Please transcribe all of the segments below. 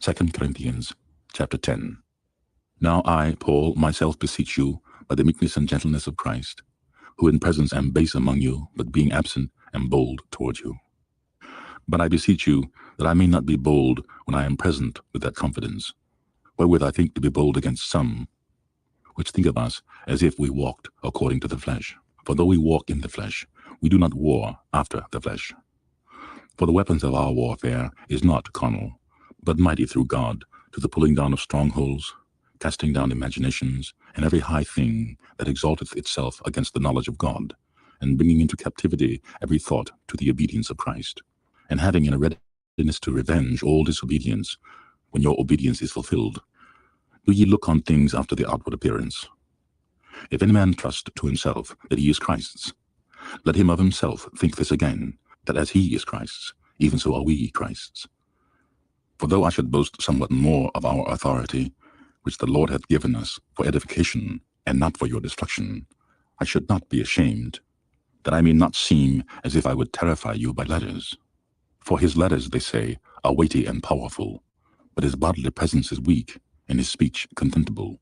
2 Corinthians chapter 10. Now I, Paul, myself beseech you, by the meekness and gentleness of Christ, who in presence am base among you, but being absent am bold toward you. But I beseech you, that I may not be bold when I am present with that confidence, wherewith I think to be bold against some, which think of us as if we walked according to the flesh. For though we walk in the flesh, we do not war after the flesh. For the weapons of our warfare is not carnal, but mighty through God, to the pulling down of strongholds, casting down imaginations, and every high thing that exalteth itself against the knowledge of God, and bringing into captivity every thought to the obedience of Christ, and having in a readiness to revenge all disobedience, when your obedience is fulfilled. Do ye look on things after the outward appearance? If any man trust to himself that he is Christ's, let him of himself think this again, that as he is Christ's, even so are we Christ's. For though I should boast somewhat more of our authority, which the Lord hath given us for edification, and not for your destruction, I should not be ashamed, that I may not seem as if I would terrify you by letters. For his letters, they say, are weighty and powerful, but his bodily presence is weak, and his speech contemptible.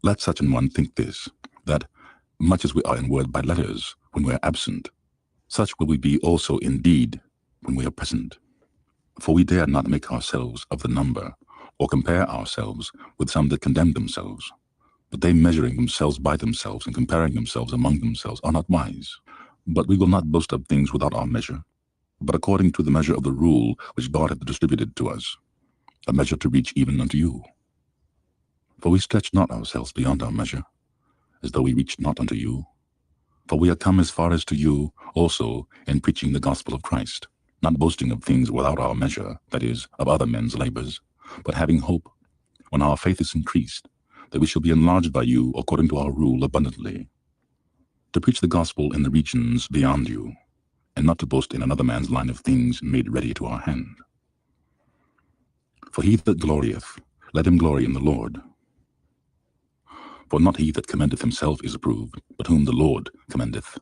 Let such an one think this, that, much as we are in word by letters when we are absent, such will we be also in deed when we are present. For we dare not make ourselves of the number, or compare ourselves with some that condemn themselves. But they measuring themselves by themselves and comparing themselves among themselves are not wise. But we will not boast of things without our measure, but according to the measure of the rule which God hath distributed to us, a measure to reach even unto you. For we stretch not ourselves beyond our measure, as though we reached not unto you. For we are come as far as to you also in preaching the gospel of Christ, not boasting of things without our measure, that is, of other men's labors, but having hope, when our faith is increased, that we shall be enlarged by you according to our rule abundantly, to preach the gospel in the regions beyond you, and not to boast in another man's line of things made ready to our hand. For he that glorieth, let him glory in the Lord. For not he that commendeth himself is approved, but whom the Lord commendeth.